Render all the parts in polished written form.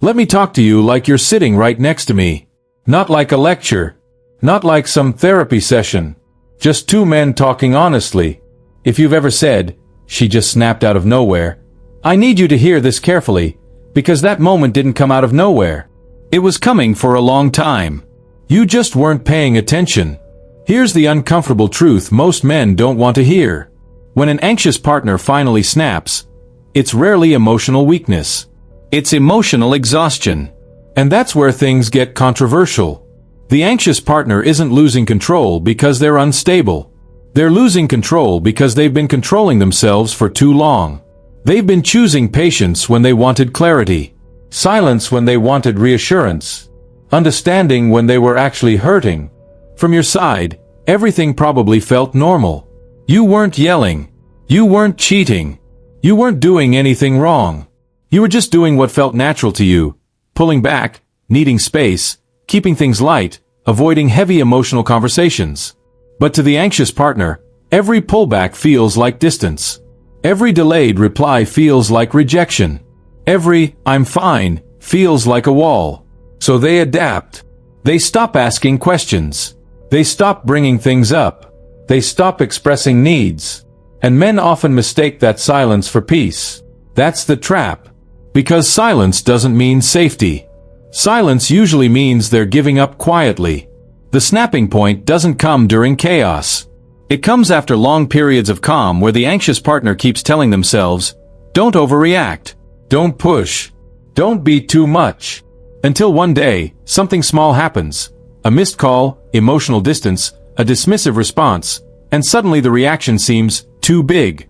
Let me talk to you like you're sitting right next to me. Not like a lecture. Not like some therapy session. Just two men talking honestly. If you've ever said, "She just snapped out of nowhere," I need you to hear this carefully, because that moment didn't come out of nowhere. It was coming for a long time. You just weren't paying attention. Here's the uncomfortable truth most men don't want to hear. When an anxious partner finally snaps, it's rarely emotional weakness. It's emotional exhaustion. And that's where things get controversial. The anxious partner isn't losing control because they're unstable. They're losing control because they've been controlling themselves for too long. They've been choosing patience when they wanted clarity, silence when they wanted reassurance, understanding when they were actually hurting. From your side, everything probably felt normal. You weren't yelling. You weren't cheating. You weren't doing anything wrong. You were just doing what felt natural to you, pulling back, needing space, keeping things light, avoiding heavy emotional conversations. But to the anxious partner, every pullback feels like distance. Every delayed reply feels like rejection. Every "I'm fine" feels like a wall. So they adapt. They stop asking questions. They stop bringing things up. They stop expressing needs. And men often mistake that silence for peace. That's the trap. Because silence doesn't mean safety. Silence usually means they're giving up quietly. The snapping point doesn't come during chaos. It comes after long periods of calm where the anxious partner keeps telling themselves, "Don't overreact. Don't push. Don't be too much." Until one day, something small happens. A missed call, emotional distance, a dismissive response, and suddenly the reaction seems too big.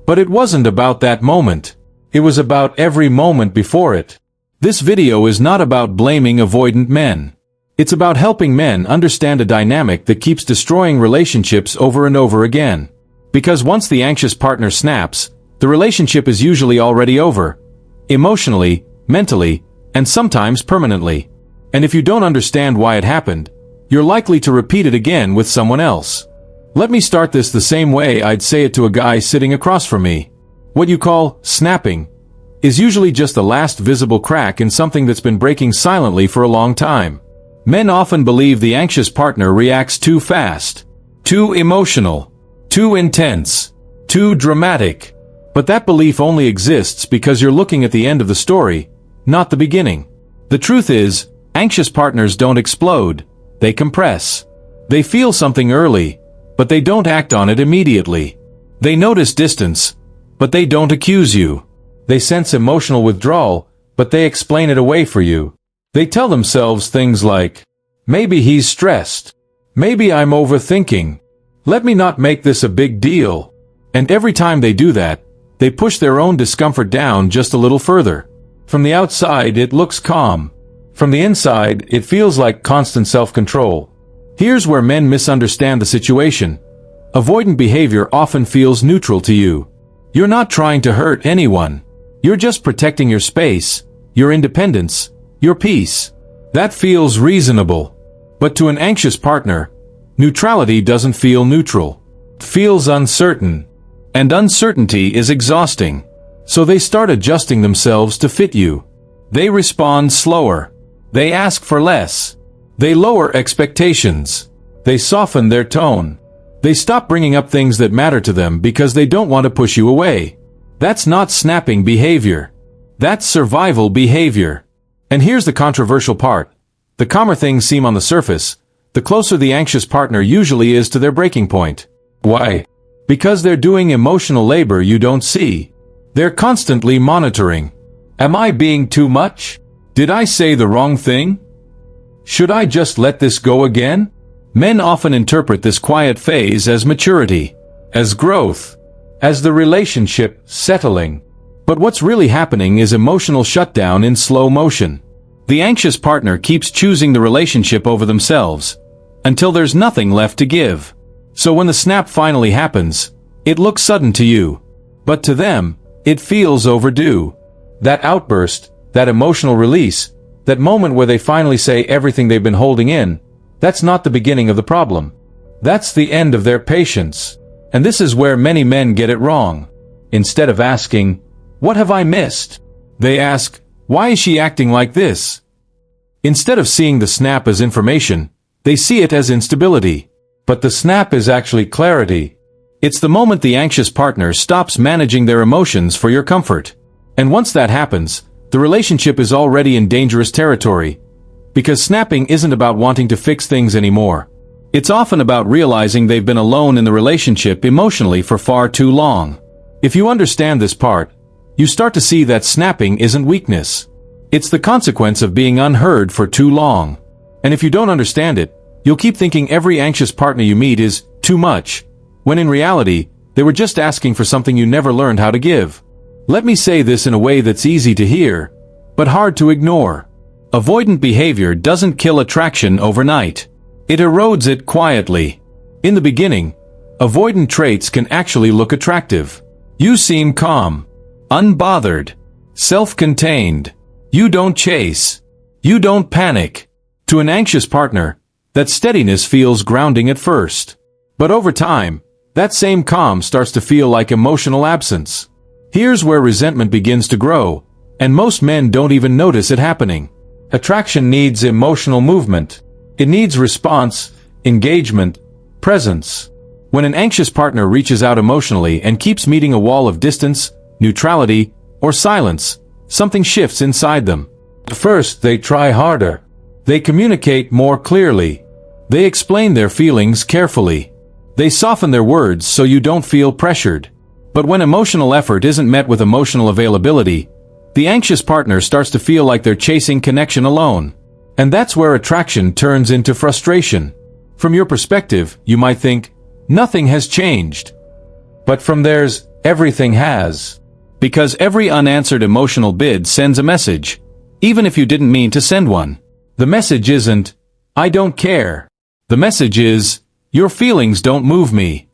But it wasn't about that moment. It was about every moment before it. This video is not about blaming avoidant men. It's about helping men understand a dynamic that keeps destroying relationships over and over again. Because once the anxious partner snaps, the relationship is usually already over. Emotionally, mentally, and sometimes permanently. And if you don't understand why it happened, you're likely to repeat it again with someone else. Let me start this the same way I'd say it to a guy sitting across from me. What you call snapping is usually just the last visible crack in something that's been breaking silently for a long time. Men often believe the anxious partner reacts too fast, too emotional, too intense, too dramatic. But that belief only exists because you're looking at the end of the story, not the beginning. The truth is, anxious partners don't explode, they compress. They feel something early, but they don't act on it immediately. They notice distance, but they don't accuse you. They sense emotional withdrawal, but they explain it away for you. They tell themselves things like, "Maybe he's stressed. Maybe I'm overthinking. Let me not make this a big deal." And every time they do that, they push their own discomfort down just a little further. From the outside, it looks calm. From the inside, it feels like constant self-control. Here's where men misunderstand the situation. Avoidant behavior often feels neutral to you. You're not trying to hurt anyone. You're just protecting your space, your independence, your peace. That feels reasonable. But to an anxious partner, neutrality doesn't feel neutral. It feels uncertain. And uncertainty is exhausting. So they start adjusting themselves to fit you. They respond slower. They ask for less. They lower expectations. They soften their tone. They stop bringing up things that matter to them because they don't want to push you away. That's not snapping behavior. That's survival behavior. And here's the controversial part. The calmer things seem on the surface, the closer the anxious partner usually is to their breaking point. Why? Because they're doing emotional labor you don't see. They're constantly monitoring. Am I being too much? Did I say the wrong thing? Should I just let this go again? Men often interpret this quiet phase as maturity, as growth, as the relationship settling. But what's really happening is emotional shutdown in slow motion. The anxious partner keeps choosing the relationship over themselves, until there's nothing left to give. So when the snap finally happens, it looks sudden to you. But to them, it feels overdue. That outburst, that emotional release, that moment where they finally say everything they've been holding in, that's not the beginning of the problem. That's the end of their patience. And this is where many men get it wrong. Instead of asking, "What have I missed?" they ask, Why is she acting like this? Instead of seeing the snap as information, they see it as instability. But the snap is actually clarity. It's the moment the anxious partner stops managing their emotions for your comfort. And once that happens, the relationship is already in dangerous territory. Because snapping isn't about wanting to fix things anymore. It's often about realizing they've been alone in the relationship emotionally for far too long. If you understand this part, you start to see that snapping isn't weakness. It's the consequence of being unheard for too long. And if you don't understand it, you'll keep thinking every anxious partner you meet is too much, when in reality, they were just asking for something you never learned how to give. Let me say this in a way that's easy to hear, but hard to ignore. Avoidant behavior doesn't kill attraction overnight. It erodes it quietly. In the beginning, avoidant traits can actually look attractive. You seem calm, unbothered, self-contained. You don't chase. You don't panic. To an anxious partner, that steadiness feels grounding at first. But over time, that same calm starts to feel like emotional absence. Here's where resentment begins to grow, and most men don't even notice it happening. Attraction needs emotional movement. It needs response, engagement, presence. When an anxious partner reaches out emotionally and keeps meeting a wall of distance, neutrality, or silence, something shifts inside them. First, they try harder. They communicate more clearly. They explain their feelings carefully. They soften their words so you don't feel pressured. But when emotional effort isn't met with emotional availability, the anxious partner starts to feel like they're chasing connection alone. And that's where attraction turns into frustration. From your perspective, you might think, nothing has changed. But from theirs, everything has. Because every unanswered emotional bid sends a message, even if you didn't mean to send one. The message isn't, I don't care. The message is, your feelings don't move me.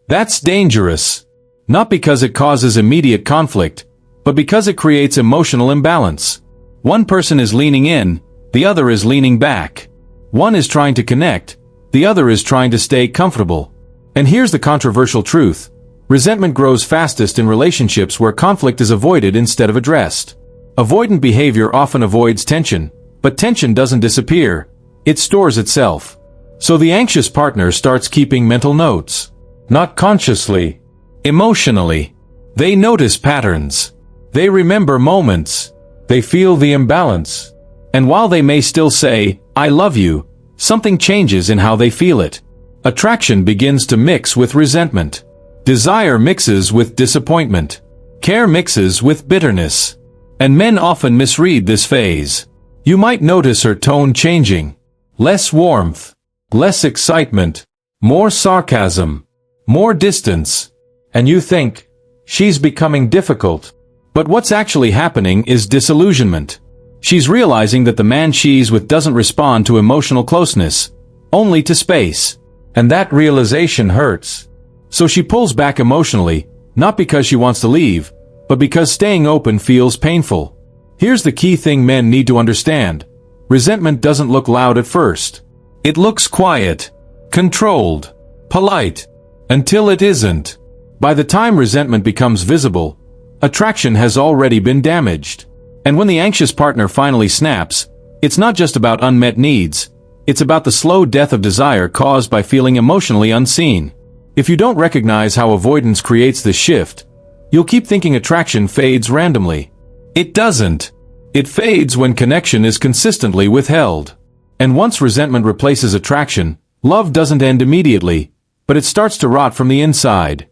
That's dangerous. Not because it causes immediate conflict, but because it creates emotional imbalance. One person is leaning in, the other is leaning back. One is trying to connect, the other is trying to stay comfortable. And here's the controversial truth. Resentment grows fastest in relationships where conflict is avoided instead of addressed. Avoidant behavior often avoids tension, but tension doesn't disappear. It stores itself. So the anxious partner starts keeping mental notes. Not consciously. Emotionally. They notice patterns. They remember moments. They feel the imbalance. And while they may still say, I love you, something changes in how they feel it. Attraction begins to mix with resentment. Desire mixes with disappointment. Care mixes with bitterness. And men often misread this phase. You might notice her tone changing. Less warmth. Less excitement. More sarcasm. More distance. And you think, she's becoming difficult. But what's actually happening is disillusionment. She's realizing that the man she's with doesn't respond to emotional closeness, only to space. And that realization hurts. So she pulls back emotionally, not because she wants to leave, but because staying open feels painful. Here's the key thing men need to understand. Resentment doesn't look loud at first. It looks quiet, controlled, polite, until it isn't. By the time resentment becomes visible, attraction has already been damaged. And when the anxious partner finally snaps, it's not just about unmet needs, it's about the slow death of desire caused by feeling emotionally unseen. If you don't recognize how avoidance creates this shift, you'll keep thinking attraction fades randomly. It doesn't. It fades when connection is consistently withheld. And once resentment replaces attraction, love doesn't end immediately, but it starts to rot from the inside.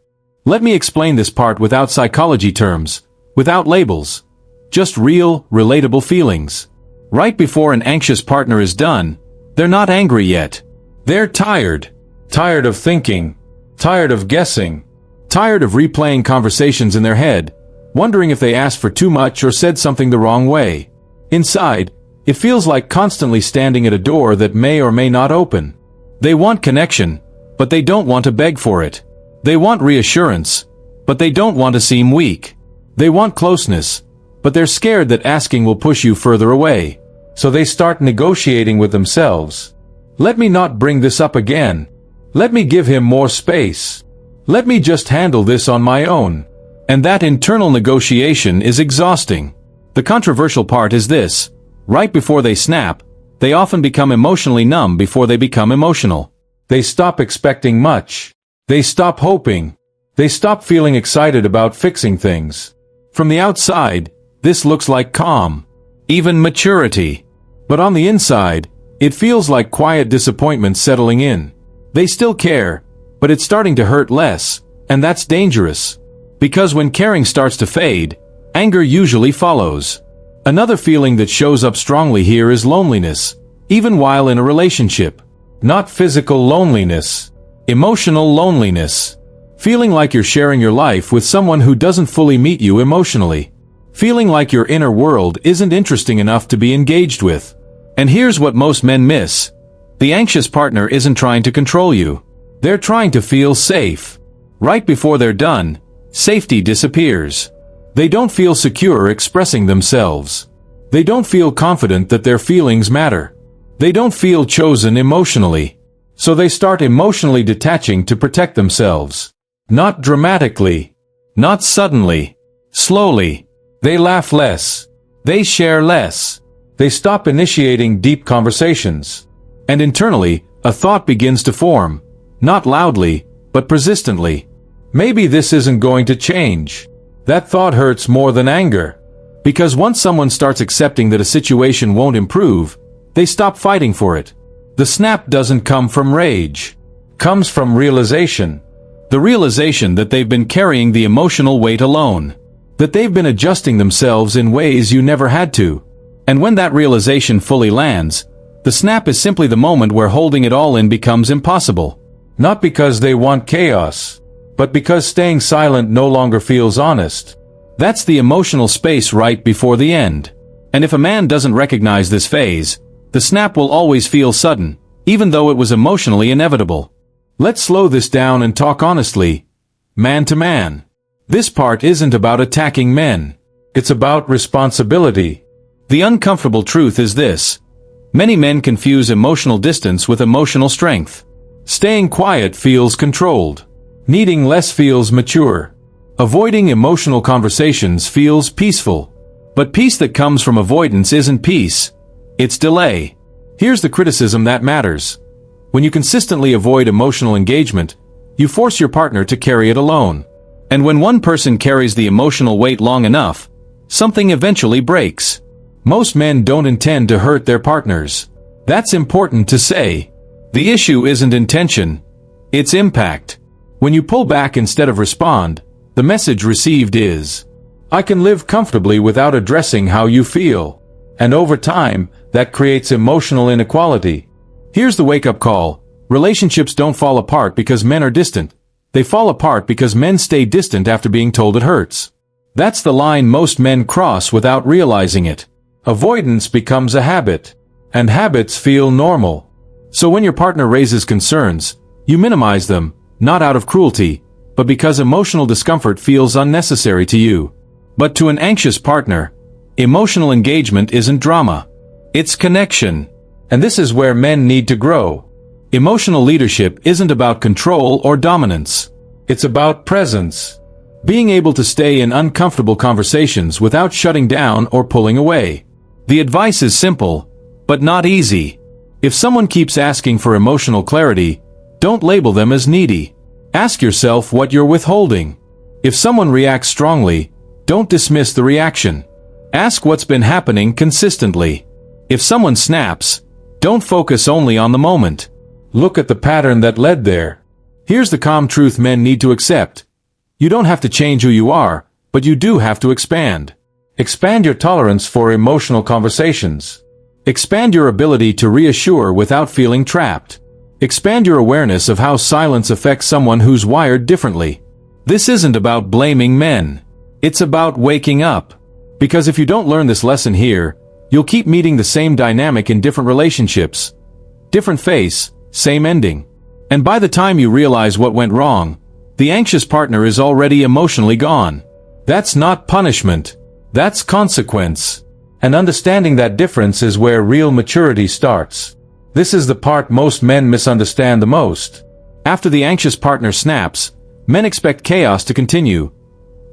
Let me explain this part without psychology terms, without labels. Just real, relatable feelings. Right before an anxious partner is done, they're not angry yet. They're tired. Tired of thinking. Tired of guessing. Tired of replaying conversations in their head, wondering if they asked for too much or said something the wrong way. Inside, it feels like constantly standing at a door that may or may not open. They want connection, but they don't want to beg for it. They want reassurance, but they don't want to seem weak. They want closeness, but they're scared that asking will push you further away. So they start negotiating with themselves. Let me not bring this up again. Let me give him more space. Let me just handle this on my own. And that internal negotiation is exhausting. The controversial part is this: right before they snap, they often become emotionally numb before they become emotional. They stop expecting much. They stop hoping. They stop feeling excited about fixing things. From the outside, this looks like calm, even maturity. But on the inside, it feels like quiet disappointment settling in. They still care, but it's starting to hurt less, and that's dangerous. Because when caring starts to fade, anger usually follows. Another feeling that shows up strongly here is loneliness, even while in a relationship. Not physical loneliness, emotional loneliness. Feeling like you're sharing your life with someone who doesn't fully meet you emotionally. Feeling like your inner world isn't interesting enough to be engaged with. And here's what most men miss. The anxious partner isn't trying to control you. They're trying to feel safe. Right before they're done, safety disappears. They don't feel secure expressing themselves. They don't feel confident that their feelings matter. They don't feel chosen emotionally. So they start emotionally detaching to protect themselves. Not dramatically. Not suddenly. Slowly. They laugh less. They share less. They stop initiating deep conversations. And internally, a thought begins to form. Not loudly, but persistently. Maybe this isn't going to change. That thought hurts more than anger. Because once someone starts accepting that a situation won't improve, they stop fighting for it. The snap doesn't come from rage. Comes from realization. The realization that they've been carrying the emotional weight alone. That they've been adjusting themselves in ways you never had to. And when that realization fully lands, the snap is simply the moment where holding it all in becomes impossible. Not because they want chaos, but because staying silent no longer feels honest. That's the emotional space right before the end. And if a man doesn't recognize this phase, the snap will always feel sudden, even though it was emotionally inevitable. Let's slow this down and talk honestly, man to man. This part isn't about attacking men. It's about responsibility. The uncomfortable truth is this: many men confuse emotional distance with emotional strength. Staying quiet feels controlled. Needing less feels mature. Avoiding emotional conversations feels peaceful. But peace that comes from avoidance isn't peace. It's delay. Here's the criticism that matters. When you consistently avoid emotional engagement, you force your partner to carry it alone. And when one person carries the emotional weight long enough, something eventually breaks. Most men don't intend to hurt their partners. That's important to say. The issue isn't intention. It's impact. When you pull back instead of respond, the message received is, I can live comfortably without addressing how you feel. And over time, that creates emotional inequality. Here's the wake-up call. Relationships don't fall apart because men are distant. They fall apart because men stay distant after being told it hurts. That's the line most men cross without realizing it. Avoidance becomes a habit. And habits feel normal. So when your partner raises concerns, you minimize them, not out of cruelty, but because emotional discomfort feels unnecessary to you. But to an anxious partner, emotional engagement isn't drama. It's connection. And this is where men need to grow. Emotional leadership isn't about control or dominance. It's about presence. Being able to stay in uncomfortable conversations without shutting down or pulling away. The advice is simple, but not easy. If someone keeps asking for emotional clarity, don't label them as needy. Ask yourself what you're withholding. If someone reacts strongly, don't dismiss the reaction. Ask what's been happening consistently. If someone snaps, don't focus only on the moment. Look at the pattern that led there. Here's the calm truth men need to accept. You don't have to change who you are, but you do have to expand. Expand your tolerance for emotional conversations. Expand your ability to reassure without feeling trapped. Expand your awareness of how silence affects someone who's wired differently. This isn't about blaming men. It's about waking up. Because if you don't learn this lesson here, you'll keep meeting the same dynamic in different relationships. Different face, same ending. And by the time you realize what went wrong, the anxious partner is already emotionally gone. That's not punishment. That's consequence. And understanding that difference is where real maturity starts. This is the part most men misunderstand the most. After the anxious partner snaps, men expect chaos to continue.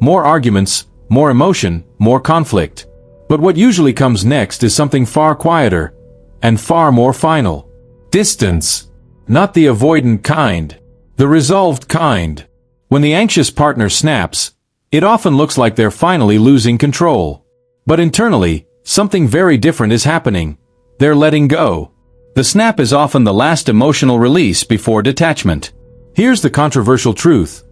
More arguments, more emotion, more conflict. But what usually comes next is something far quieter and far more final. Distance. Not the avoidant kind. The resolved kind. When the anxious partner snaps, it often looks like they're finally losing control. But internally, something very different is happening. They're letting go. The snap is often the last emotional release before detachment. Here's the controversial truth.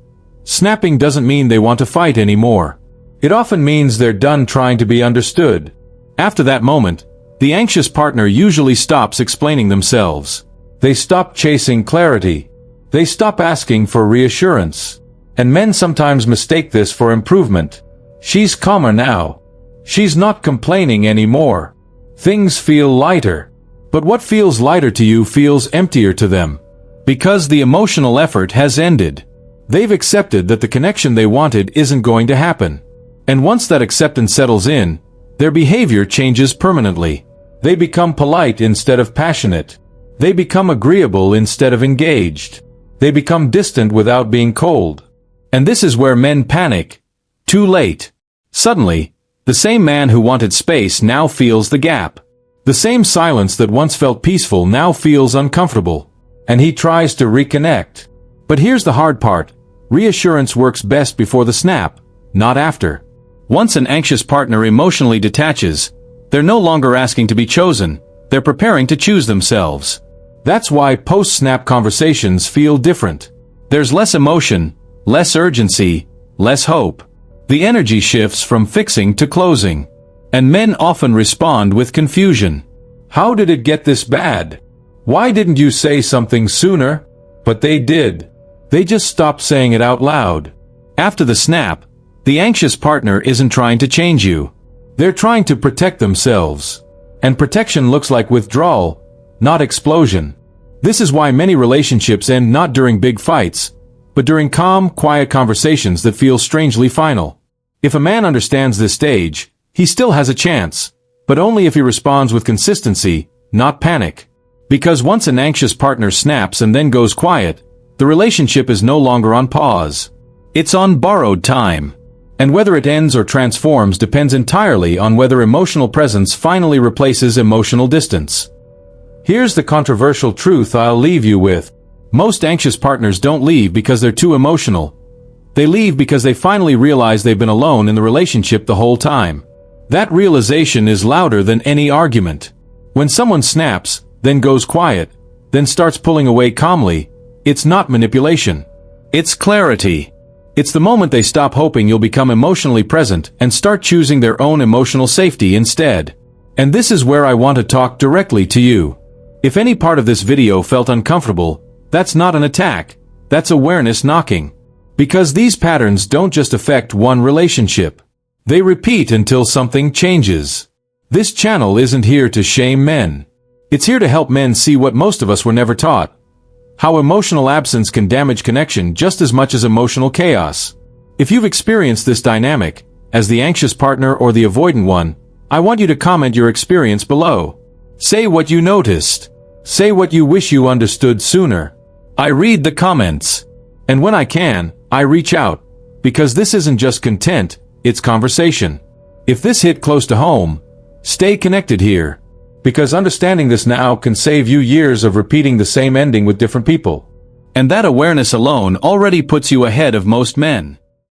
Snapping doesn't mean they want to fight anymore. It often means they're done trying to be understood. After that moment, the anxious partner usually stops explaining themselves. They stop chasing clarity. They stop asking for reassurance. And men sometimes mistake this for improvement. She's calmer now. She's not complaining anymore. Things feel lighter. But what feels lighter to you feels emptier to them. Because the emotional effort has ended. They've accepted that the connection they wanted isn't going to happen. And once that acceptance settles in, their behavior changes permanently. They become polite instead of passionate. They become agreeable instead of engaged. They become distant without being cold. And this is where men panic. Too late. Suddenly, the same man who wanted space now feels the gap. The same silence that once felt peaceful now feels uncomfortable. And he tries to reconnect. But here's the hard part. Reassurance works best before the snap, not after. Once an anxious partner emotionally detaches, they're no longer asking to be chosen, they're preparing to choose themselves. That's why post-snap conversations feel different. There's less emotion, less urgency, less hope. The energy shifts from fixing to closing. And men often respond with confusion. How did it get this bad? Why didn't you say something sooner? But they did. They just stopped saying it out loud. After the snap, the anxious partner isn't trying to change you. They're trying to protect themselves. And protection looks like withdrawal, not explosion. This is why many relationships end not during big fights, but during calm, quiet conversations that feel strangely final. If a man understands this stage, he still has a chance, but only if he responds with consistency, not panic. Because once an anxious partner snaps and then goes quiet, the relationship is no longer on pause. It's on borrowed time. And whether it ends or transforms depends entirely on whether emotional presence finally replaces emotional distance. Here's the controversial truth I'll leave you with. Most anxious partners don't leave because they're too emotional. They leave because they finally realize they've been alone in the relationship the whole time. That realization is louder than any argument. When someone snaps, then goes quiet, then starts pulling away calmly, it's not manipulation. It's clarity. It's the moment they stop hoping you'll become emotionally present and start choosing their own emotional safety instead. And this is where I want to talk directly to you. If any part of this video felt uncomfortable, that's not an attack, that's awareness knocking. Because these patterns don't just affect one relationship. They repeat until something changes. This channel isn't here to shame men. It's here to help men see what most of us were never taught. How emotional absence can damage connection just as much as emotional chaos. If you've experienced this dynamic, as the anxious partner or the avoidant one, I want you to comment your experience below. Say what you noticed. Say what you wish you understood sooner. I read the comments. And when I can, I reach out. Because this isn't just content, it's conversation. If this hit close to home, stay connected here. Because understanding this now can save you years of repeating the same ending with different people. And that awareness alone already puts you ahead of most men.